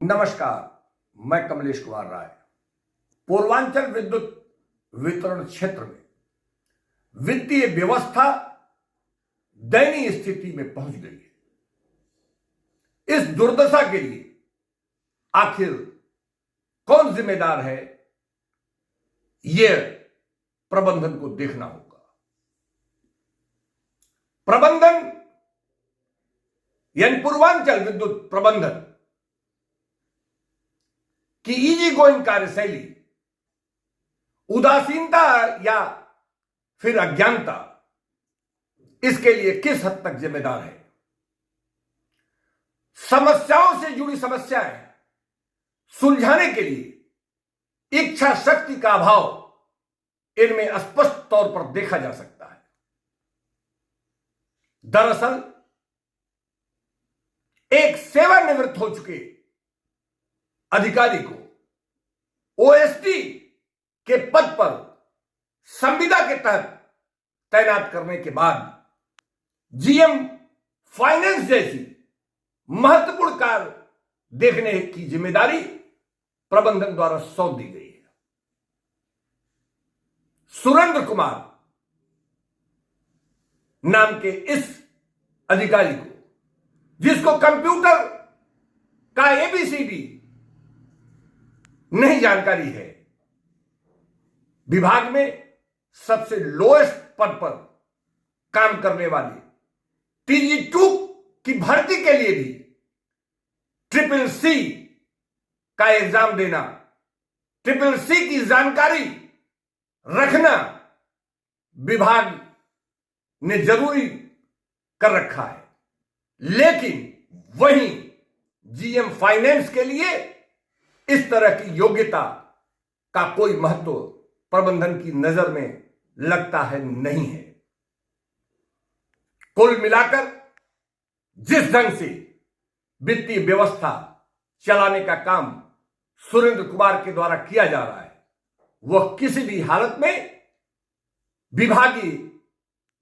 नमस्कार, मैं कमलेश कुमार राय। पूर्वांचल विद्युत वितरण क्षेत्र में वित्तीय व्यवस्था दयनीय स्थिति में पहुंच गई है। इस दुर्दशा के लिए आखिर कौन जिम्मेदार है, यह प्रबंधन को देखना होगा। प्रबंधन यानी पूर्वांचल विद्युत प्रबंधन की इजी गोइंग कार्यशैली उदासीनता या फिर अज्ञानता, इसके लिए किस हद तक जिम्मेदार है। समस्याओं से जुड़ी समस्याएं सुलझाने के लिए इच्छा शक्ति का अभाव इनमें स्पष्ट तौर पर देखा जा सकता है। दरअसल एक सेवानिवृत्त हो चुके अधिकारी को ओएसडी के पद पर संविदा के तहत तैनात करने के बाद जीएम फाइनेंस जैसी महत्वपूर्ण कार्य देखने की जिम्मेदारी प्रबंधन द्वारा सौंप दी गई है। सुरेंद्र कुमार नाम के इस अधिकारी को, जिसको कंप्यूटर का एबीसीडी नहीं जानकारी है, विभाग में सबसे लोएस्ट पद पर काम करने वाले TG2 की भर्ती के लिए भी CCC का एग्जाम देना, CCC की जानकारी रखना विभाग ने जरूरी कर रखा है। लेकिन वहीं जीएम फाइनेंस के लिए इस तरह की योग्यता का कोई महत्व प्रबंधन की नजर में लगता है नहीं है। कुल मिलाकर जिस ढंग से वित्तीय व्यवस्था चलाने का काम सुरेंद्र कुमार के द्वारा किया जा रहा है, वह किसी भी हालत में विभागीय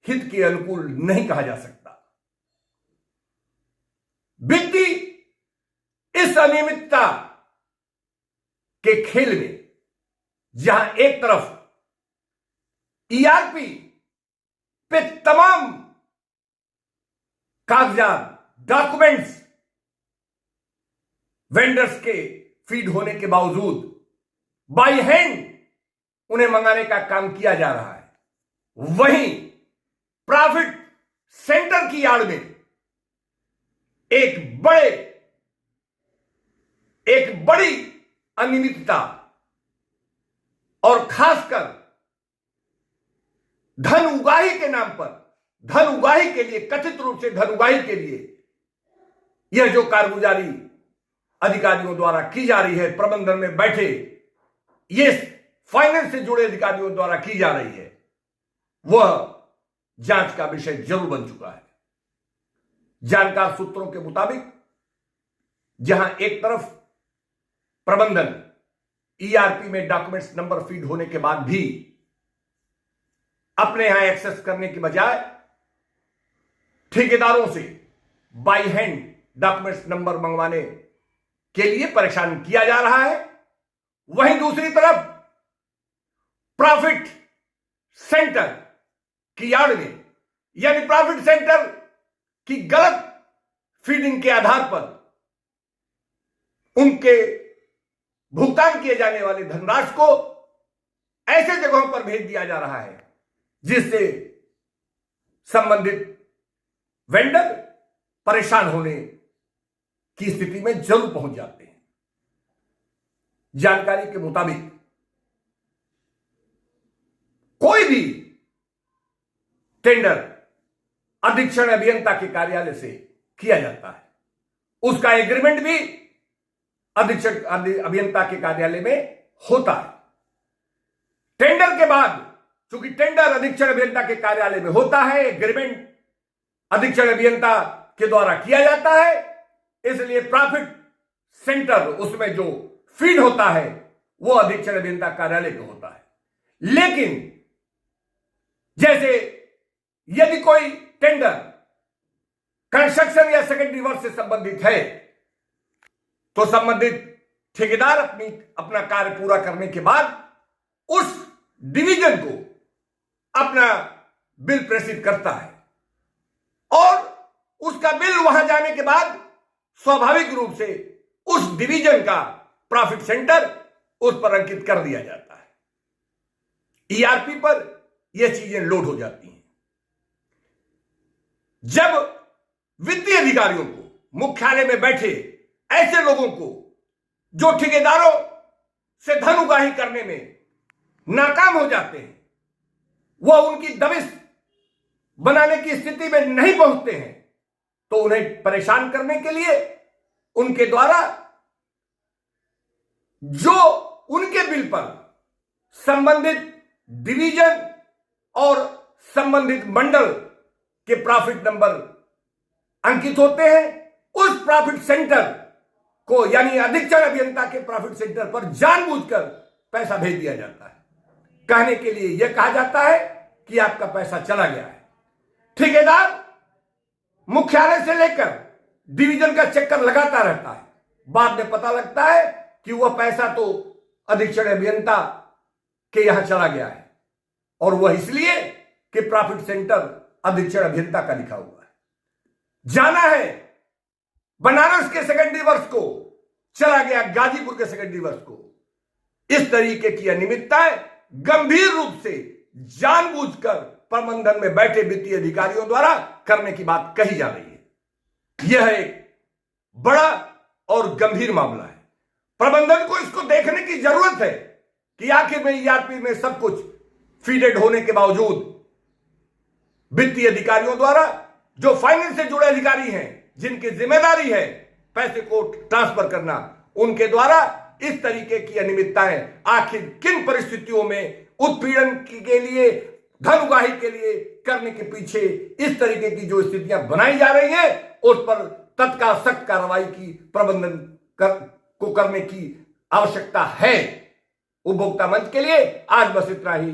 हित के अनुकूल नहीं कहा जा सकता। वित्तीय इस अनियमितता के खेल में जहां एक तरफ ईआरपी पे तमाम कागजात, डॉक्यूमेंट्स वेंडर्स के फीड होने के बावजूद बाय हैंड उन्हें मंगाने का काम किया जा रहा है, वहीं प्रॉफिट सेंटर की आड़ में एक बड़ी अनियमितता और खासकर धन उगाही के नाम पर, धन उगाही के लिए, कथित रूप से धन उगाही के लिए यह जो कारगुजारी अधिकारियों द्वारा की जा रही है, प्रबंधन में बैठे ये फाइनेंस से जुड़े अधिकारियों द्वारा की जा रही है, वह जांच का विषय जरूर बन चुका है। जानकार सूत्रों के मुताबिक जहां एक तरफ प्रबंधन ईआरपी में डॉक्यूमेंट्स नंबर फीड होने के बाद भी अपने यहां एक्सेस करने की बजाय ठेकेदारों से बाय हैंड डॉक्यूमेंट्स नंबर मंगवाने के लिए परेशान किया जा रहा है, वहीं दूसरी तरफ प्रॉफिट सेंटर की आड़ में, यानी प्रॉफिट सेंटर की गलत फीडिंग के आधार पर उनके भुगतान किए जाने वाले धनराशि को ऐसे जगहों पर भेज दिया जा रहा है जिससे संबंधित वेंडर परेशान होने की स्थिति में जरूर पहुंच जाते हैं। जानकारी के मुताबिक कोई भी टेंडर अधीक्षण अभियंता के कार्यालय से किया जाता है, उसका एग्रीमेंट भी अधीक्षक अभियंता के कार्यालय में होता है। टेंडर के बाद चूंकि टेंडर अधीक्षण अभियंता के कार्यालय में होता है, एग्रीमेंट अधीक्षण अभियंता के द्वारा किया जाता है, इसलिए प्रॉफिट सेंटर उसमें जो फीड होता है वो अधीक्षण अभियंता कार्यालय का होता है। लेकिन जैसे यदि कोई टेंडर कंस्ट्रक्शन या सेकेंडरी वर्क से संबंधित है तो संबंधित ठेकेदार अपना कार्य पूरा करने के बाद उस डिवीजन को अपना बिल प्रेषित करता है और उसका बिल वहां जाने के बाद स्वाभाविक रूप से उस डिवीजन का प्रॉफिट सेंटर उस पर अंकित कर दिया जाता है। ईआरपी पर यह चीजें लोड हो जाती हैं। जब वित्तीय अधिकारियों को मुख्यालय में बैठे ऐसे लोगों को जो ठेकेदारों से धन उगाही करने में नाकाम हो जाते हैं, वह उनकी दबिश बनाने की स्थिति में नहीं पहुंचते हैं, तो उन्हें परेशान करने के लिए उनके द्वारा जो उनके बिल पर संबंधित डिवीजन और संबंधित मंडल के प्रॉफिट नंबर अंकित होते हैं, उस प्रॉफिट सेंटर को यानी अधीक्षण अभियंता के प्रॉफिट सेंटर पर जानबूझकर पैसा भेज दिया जाता है। कहने के लिए यह कहा जाता है कि आपका पैसा चला गया है। ठेकेदार मुख्यालय से लेकर डिवीजन का चक्कर लगाता रहता है। बाद में पता लगता है कि वह पैसा तो अधीक्षण अभियंता के यहां चला गया है और वह इसलिए कि प्रॉफिट सेंटर अधीक्षण अभियंता का लिखा हुआ है। जाना है बनारस के सेकेंडरी वर्ष को, चला गया गाजीपुर के सेकेंडरी वर्ष को। इस तरीके की अनियमितताएं गंभीर रूप से जानबूझकर प्रबंधन में बैठे वित्तीय अधिकारियों द्वारा करने की बात कही जा रही है। यह एक बड़ा और गंभीर मामला है। प्रबंधन को इसको देखने की जरूरत है कि आखिर में ईआरपी में सब कुछ फीडेड होने के बावजूद वित्तीय अधिकारियों द्वारा, जो फाइनेंस से जुड़े अधिकारी हैं, जिनकी जिम्मेदारी है पैसे को ट्रांसफर करना, उनके द्वारा इस तरीके की अनियमितताएं आखिर किन परिस्थितियों में उत्पीड़न के लिए, धन उगाही के लिए करने के पीछे इस तरीके की जो स्थितियां बनाई जा रही हैं, उस पर तत्काल सख्त कार्रवाई की प्रबंधन को करने की आवश्यकता है। उपभोक्ता मंच के लिए आज बस इतना ही।